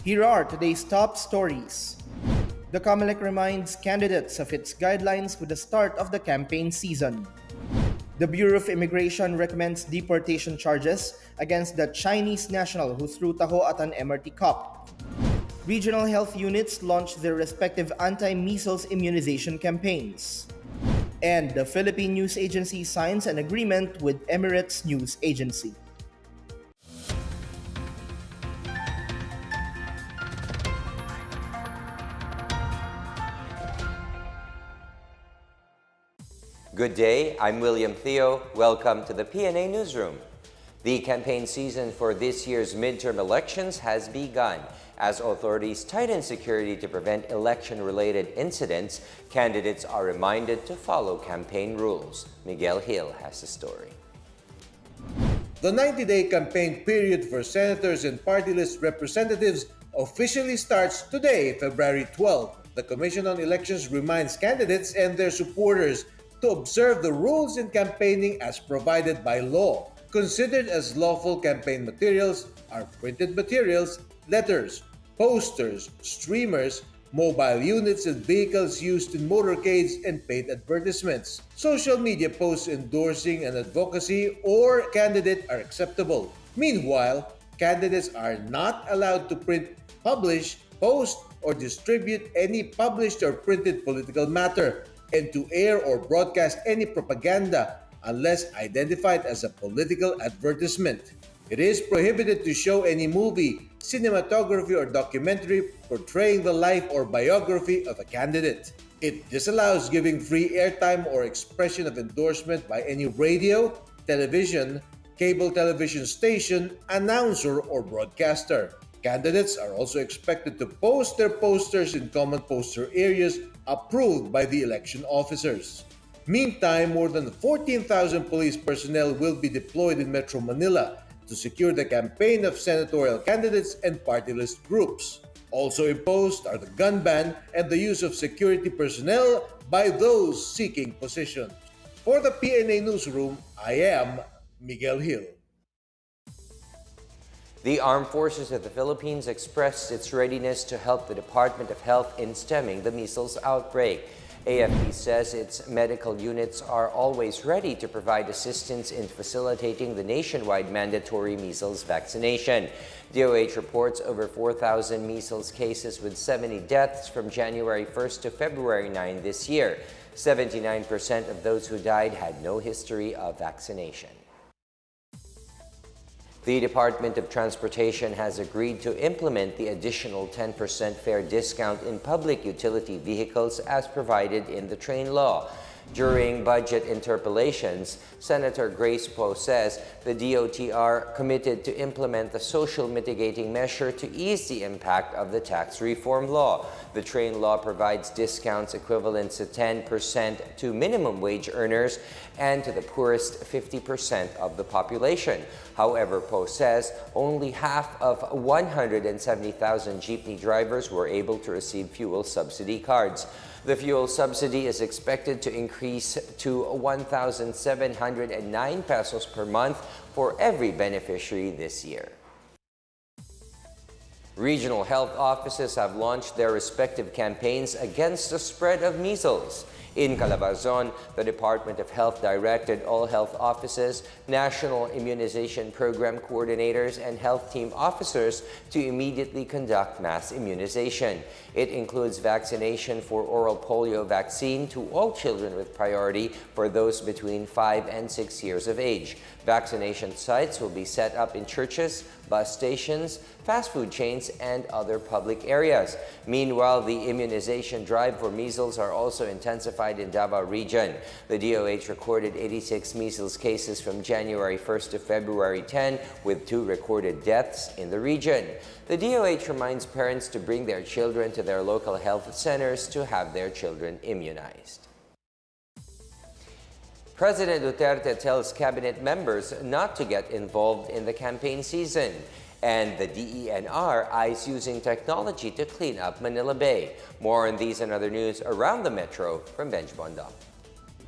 Here are today's top stories. The COMELEC reminds candidates of its guidelines with the start of the campaign season. The Bureau of Immigration recommends deportation charges against the Chinese national who threw taho at an MRT cop. Regional health units launched their respective anti-measles immunization campaigns. And the Philippine News Agency signs an agreement with Emirates News Agency. Good day, I'm William Theo. Welcome to the PNA Newsroom. The campaign season for this year's midterm elections has begun. As authorities tighten security to prevent election-related incidents, candidates are reminded to follow campaign rules. Miguel Hill has the story. The 90-day campaign period for senators and party list representatives officially starts today, February 12. The Commission on Elections reminds candidates and their supporters to observe the rules in campaigning as provided by law. Considered as lawful campaign materials are printed materials, letters, posters, streamers, mobile units and vehicles used in motorcades and paid advertisements. Social media posts endorsing an advocacy or candidate are acceptable. Meanwhile, candidates are not allowed to print, publish, post, or distribute any published or printed political matter, and to air or broadcast any propaganda unless identified as a political advertisement. It is prohibited to show any movie, cinematography, or documentary portraying the life or biography of a candidate. It disallows giving free airtime or expression of endorsement by any radio, television, cable television station, announcer, or broadcaster. Candidates are also expected to post their posters in common poster areas approved by the election officers. Meantime, more than 14,000 police personnel will be deployed in Metro Manila to secure the campaign of senatorial candidates and party list groups. Also imposed are the gun ban and the use of security personnel by those seeking positions. For the PNA Newsroom, I am Miguel Hill. The Armed Forces of the Philippines expressed its readiness to help the Department of Health in stemming the measles outbreak. AFP says its medical units are always ready to provide assistance in facilitating the nationwide mandatory measles vaccination. DOH reports over 4,000 measles cases with 70 deaths from January 1st to February 9 this year. 79% of those who died had no history of vaccination. The Department of Transportation has agreed to implement the additional 10% fare discount in public utility vehicles as provided in the train law. During budget interpellations, Senator Grace Poe says the DOTR committed to implement the social mitigating measure to ease the impact of the tax reform law. The train law provides discounts equivalent to 10% to minimum wage earners and to the poorest 50% of the population. However, Poe says only half of 170,000 jeepney drivers were able to receive fuel subsidy cards. The fuel subsidy is expected to increase to 1,709 pesos per month for every beneficiary this year. Regional health offices have launched their respective campaigns against the spread of measles. In Calabarzon, the Department of Health directed all health offices, national immunization program coordinators, and health team officers to immediately conduct mass immunization. It includes vaccination for oral polio vaccine to all children with priority for those between 5 and 6 years of age. Vaccination sites will be set up in churches, bus stations, fast food chains, and other public areas. Meanwhile, the immunization drive for measles are also intensified in Davao region. The DOH recorded 86 measles cases from January 1st to February 10, with 2 recorded deaths in the region. The DOH reminds parents to bring their children to their local health centers to have their children immunized. President Duterte tells cabinet members not to get involved in the campaign season. And the DENR eyes using technology to clean up Manila Bay. More on these and other news around the metro from Benj Bondong.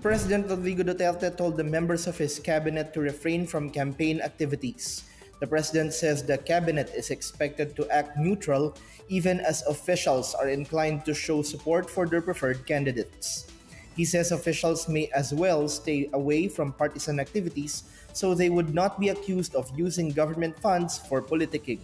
President Rodrigo Duterte told the members of his cabinet to refrain from campaign activities. The president says the cabinet is expected to act neutral even as officials are inclined to show support for their preferred candidates. He says officials may as well stay away from partisan activities so they would not be accused of using government funds for politicking.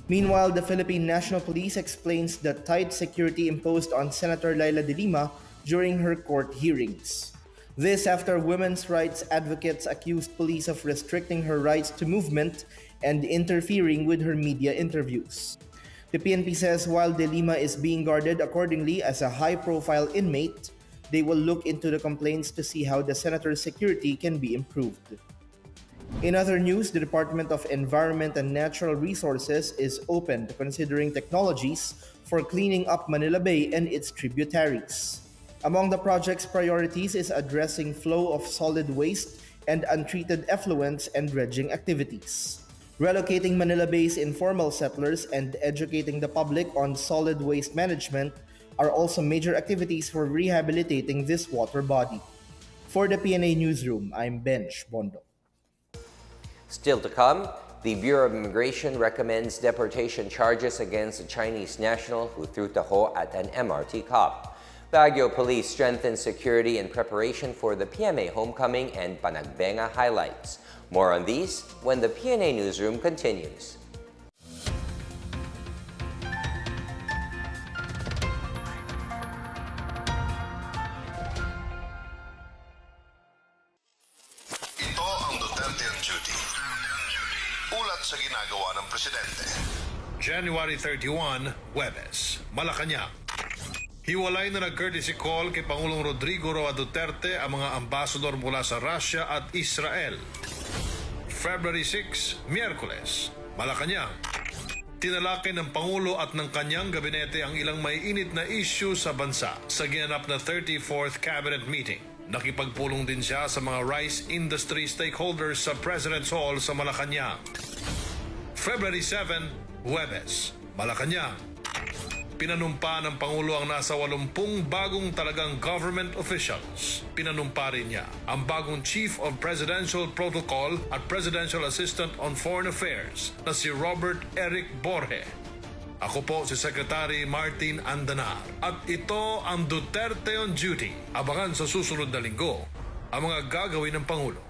Meanwhile, the Philippine National Police explains the tight security imposed on Senator Laila de Lima during her court hearings. This after women's rights advocates accused police of restricting her rights to movement and interfering with her media interviews. The PNP says while de Lima is being guarded accordingly as a high-profile inmate, they will look into the complaints to see how the senator's security can be improved. In other news, the Department of Environment and Natural Resources is open to considering technologies for cleaning up Manila Bay and its tributaries. Among the project's priorities is addressing flow of solid waste and untreated effluents and dredging activities. Relocating Manila Bay's informal settlers and educating the public on solid waste management are also major activities for rehabilitating this water body. For the PNA Newsroom, I'm Bench Bondo. Still to come, the Bureau of Immigration recommends deportation charges against a Chinese national who threw taho at an MRT cop. Baguio Police strengthens security in preparation for the PMA homecoming and Panagbenga highlights. More on these when the PNA Newsroom continues. Ito ang Duterte on duty. Ulat sa ginagawa ng presidente. January 31, Huwebes, Malacanang. Hiwalay na nag-courtesy call kay Pangulong Rodrigo Roa Duterte ang mga ambasador mula sa Russia at Israel. February 6, Miyerkules, Malacanang. Tinalakay ng Pangulo at ng kanyang gabinete ang ilang maiinit na issue sa bansa sa ginanap na 34th Cabinet Meeting. Nakipagpulong din siya sa mga rice industry stakeholders sa President's Hall sa Malacanang. February 7, Huwebes, Malacanang. Pinanumpa ng Pangulo ang nasa 80 bagong talagang government officials. Pinanumpa rin niya ang bagong Chief of Presidential Protocol at Presidential Assistant on Foreign Affairs na si Robert Eric Borge. Ako po si Secretary Martin Andanar at ito ang Duterte on Duty. Abangan sa susunod na linggo ang mga gagawin ng Pangulo.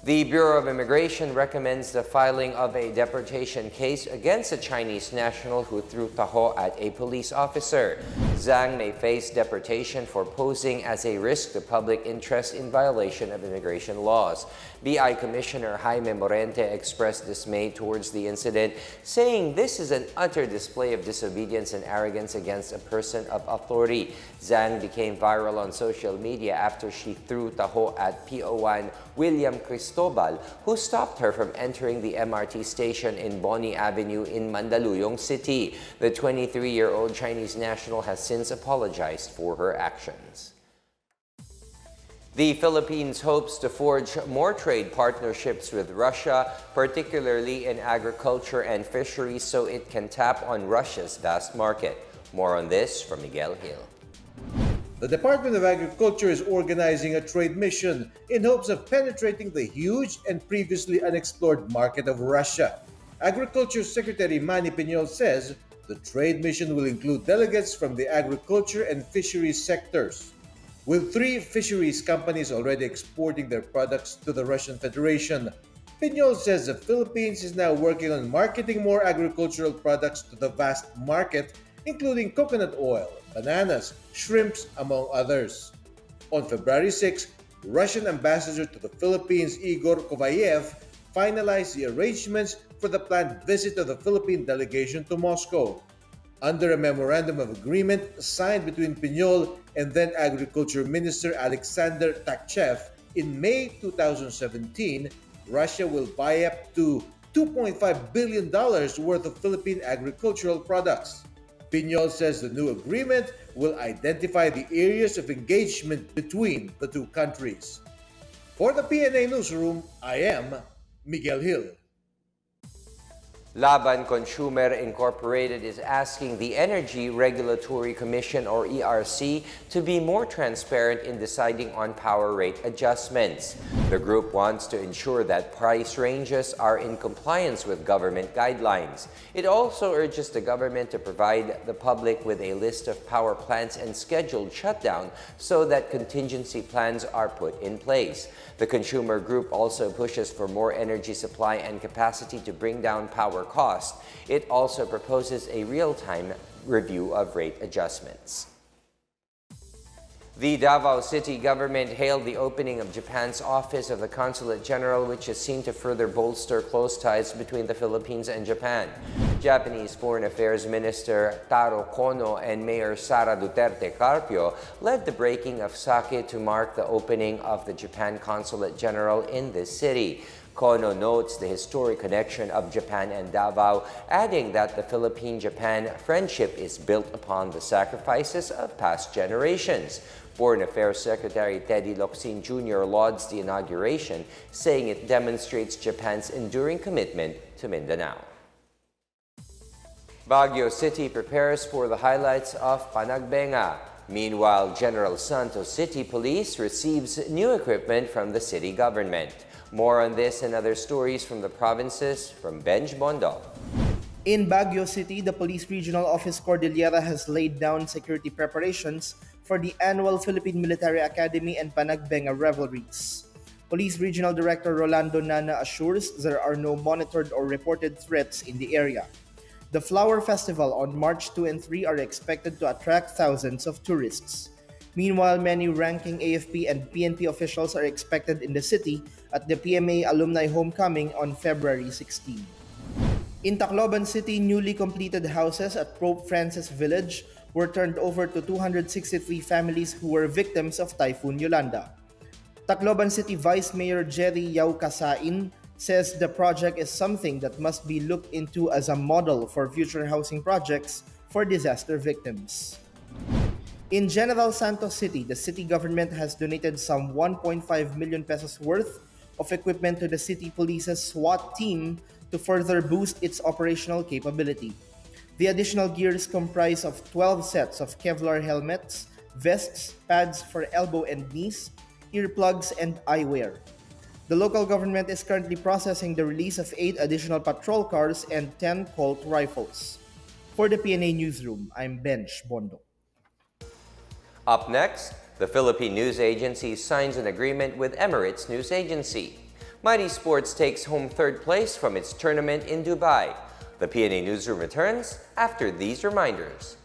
The Bureau of Immigration recommends the filing of a deportation case against a Chinese national who threw taho at a police officer. Zhang may face deportation for posing as a risk to public interest in violation of immigration laws. BI Commissioner Hyman Miranda expressed dismay towards the incident, saying this is an utter display of disobedience and arrogance against a person of authority. Zhang became viral on social media after she threw taho at PO1 William Cristobal, who stopped her from entering the MRT station in Boni Avenue in Mandaluyong City. The 23-year-old Chinese national has since apologized for her actions. The Philippines hopes to forge more trade partnerships with Russia, particularly in agriculture and fisheries, so it can tap on Russia's vast market. More on this from Miguel Hill. The Department of Agriculture is organizing a trade mission in hopes of penetrating the huge and previously unexplored market of Russia. Agriculture Secretary Manny Piñol says the trade mission will include delegates from the agriculture and fisheries sectors. With 3 fisheries companies already exporting their products to the Russian Federation, Piñol says the Philippines is now working on marketing more agricultural products to the vast market, including coconut oil, bananas, shrimps, among others. On February 6, Russian Ambassador to the Philippines Igor Kovayev finalized the arrangements for the planned visit of the Philippine delegation to Moscow. Under a memorandum of agreement signed between Piñol and then Agriculture Minister Alexander Takchev in May 2017, Russia will buy up to $2.5 billion worth of Philippine agricultural products. Piñol says the new agreement will identify the areas of engagement between the two countries. For the PNA Newsroom, I am Miguel Hill. Laban Consumer Incorporated is asking the Energy Regulatory Commission, or ERC, to be more transparent in deciding on power rate adjustments. The group wants to ensure that price ranges are in compliance with government guidelines. It also urges the government to provide the public with a list of power plants and scheduled shutdown so that contingency plans are put in place. The consumer group also pushes for more energy supply and capacity to bring down power cost. It also proposes a real-time review of rate adjustments. The Davao City government hailed the opening of Japan's office of the Consulate General, which is seen to further bolster close ties between the Philippines and Japan. Japanese Foreign Affairs Minister Taro Kono and Mayor Sara Duterte Carpio led the breaking of sake to mark the opening of the Japan Consulate General in this city. Kono notes the historic connection of Japan and Davao, adding that the Philippine-Japan friendship is built upon the sacrifices of past generations. Foreign Affairs Secretary Teddy Locsin Jr. lauds the inauguration, saying it demonstrates Japan's enduring commitment to Mindanao. Baguio City prepares for the highlights of Panagbenga. Meanwhile, General Santos City Police receives new equipment from the city government. More on this and other stories from the provinces from Benj Bondo. In Baguio City, the Police Regional Office Cordillera has laid down security preparations for the annual Philippine Military Academy and Panagbenga revelries. Police Regional Director Rolando Nana assures there are no monitored or reported threats in the area. The Flower Festival on March 2 and 3 are expected to attract thousands of tourists. Meanwhile, many ranking AFP and PNP officials are expected in the city at the PMA Alumni Homecoming on February 16. In Tacloban City, newly completed houses at Pope Francis Village were turned over to 263 families who were victims of Typhoon Yolanda. Tacloban City Vice Mayor Jerry Yao Casain says the project is something that must be looked into as a model for future housing projects for disaster victims. In General Santos City, the city government has donated some 1.5 million pesos worth of equipment to the city police's SWAT team to further boost its operational capability. The additional gears comprise of 12 sets of Kevlar helmets, vests, pads for elbow and knees, earplugs, and eyewear. The local government is currently processing the release of 8 additional patrol cars and 10 Colt rifles. For the PNA Newsroom, I'm Benj Bondo. Up next, the Philippine News Agency signs an agreement with Emirates News Agency. Mighty Sports takes home third place from its tournament in Dubai. The PNA Newsroom returns after these reminders.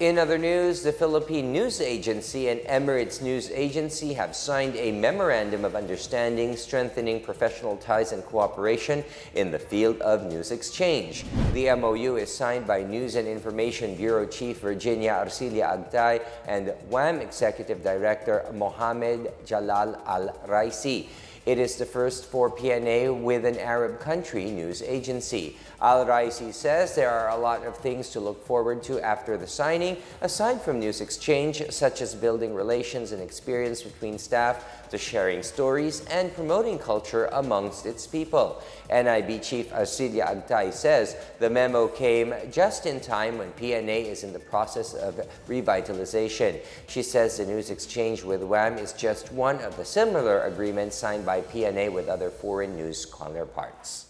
In other news, the Philippine News Agency and Emirates News Agency have signed a memorandum of understanding strengthening professional ties and cooperation in the field of news exchange. The MOU is signed by News and Information Bureau Chief Virginia Arcilia Agtay and withWAM Executive Director Mohamed Jalal Al-Raisi. It is the first for PNA with an Arab country news agency. Al-Raisi says there are a lot of things to look forward to after the signing, aside from news exchange, such as building relations and experience between staff, to sharing stories and promoting culture amongst its people. NIB Chief Arcilia Agtay says the memo came just in time when PNA is in the process of revitalization. She says the news exchange with withWAM is just one of the similar agreements signed by PNA with other foreign news counterparts.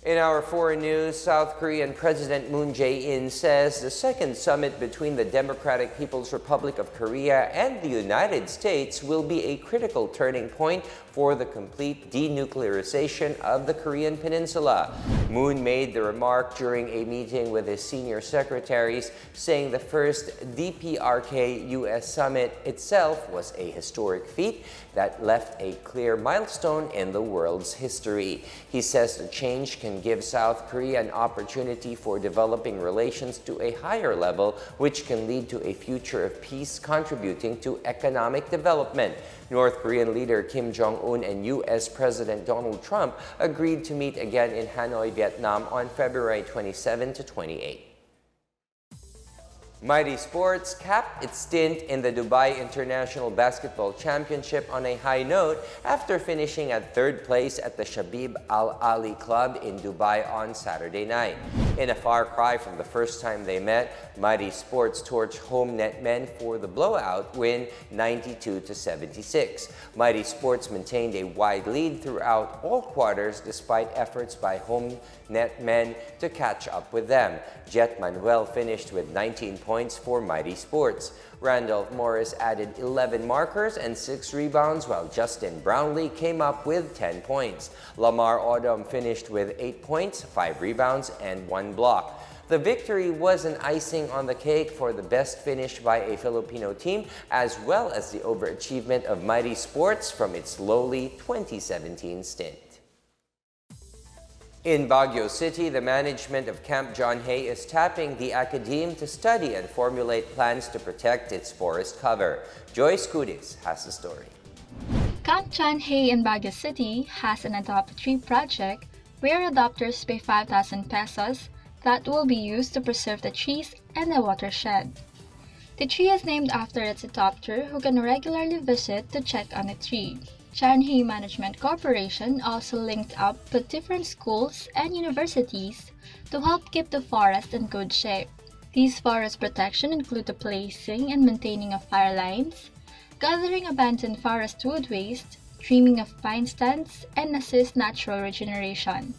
In our foreign news, South Korean President Moon Jae-in says the second summit between the Democratic People's Republic of Korea and the United States will be a critical turning point for the complete denuclearization of the Korean Peninsula. Moon made the remark during a meeting with his senior secretaries, saying the first DPRKUS summit itself was a historic feat that left a clear milestone in the world's history. He says the change can give South Korea an opportunity for developing relations to a higher level, which can lead to a future of peace contributing to economic development. North Korean leader Kim Jong-un and U.S. President Donald Trump agreed to meet again in Hanoi, Vietnam on February 27 to 28. Mighty Sports capped its stint in the Dubai International Basketball Championship on a high note after finishing at third place at the Shabib Al Ali Club in Dubai on Saturday night. In a far cry from the first time they met, Mighty Sports torched home net men for the blowout win 92-76. Mighty Sports maintained a wide lead throughout all quarters despite efforts by home net men to catch up with them. Jet Manuel finished with 19 points for Mighty Sports. Randolph Morris added 11 markers and 6 rebounds, while Justin Brownlee came up with 10 points. Lamar Odom finished with 8 points, 5 rebounds, and 1 block. The victory was an icing on the cake for the best finish by a Filipino team, as well as the overachievement of Mighty Sports from its lowly 2017 stint. In Baguio City, the management of Camp John Hay is tapping the academe to study and formulate plans to protect its forest cover. Joyce Kudis has the story. Camp John Hay in Baguio City has an Adopt a Tree project where adopters pay 5,000 pesos that will be used to preserve the trees and the watershed. The tree is named after its adopter who can regularly visit to check on the tree. John Hay Management Corporation also linked up with different schools and universities to help keep the forest in good shape. These forest protection include the placing and maintaining of fire lines, gathering abandoned forest wood waste, trimming of pine stands, and assist natural regeneration.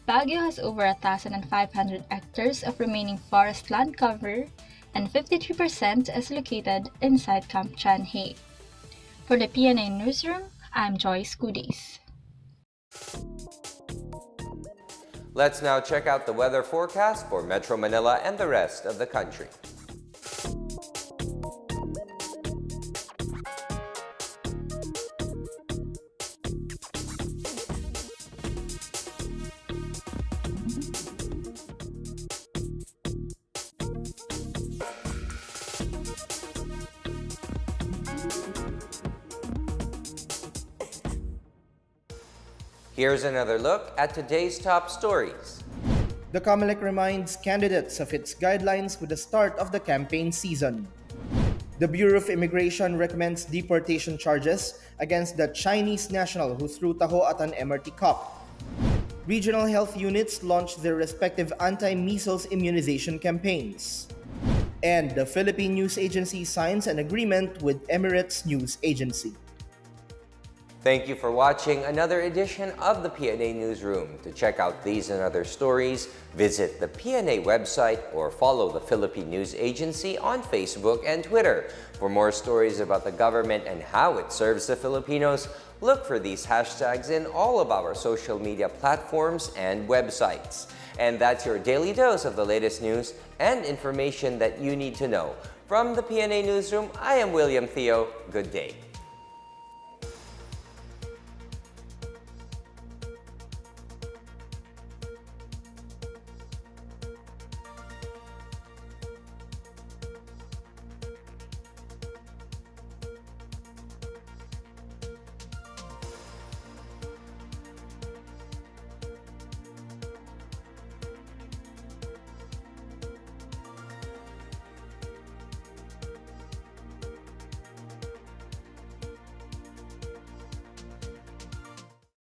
Baguio has over 1,500 hectares of remaining forest land cover, and 53% is located inside Camp John Hay. For the PNA Newsroom, I'm Joyce Kudis. Let's now check out the weather forecast for Metro Manila and the rest of the country. Here's another look at today's top stories. The COMELEC reminds candidates of its guidelines with the start of the campaign season. The Bureau of Immigration recommends deportation charges against the Chinese national who threw taho at an MRT cop. Regional health units launched their respective anti-measles immunization campaigns. And the Philippine News Agency signs an agreement with Emirates News Agency. Thank you for watching another edition of the PNA Newsroom. To check out these and other stories, visit the PNA website or follow the Philippine News Agency on Facebook and Twitter. For more stories about the government and how it serves the Filipinos, Look for these hashtags in all of our social media platforms and websites. And that's your daily dose of the latest news and information that you need to know. From the PNA Newsroom, I am William Theo. Good day.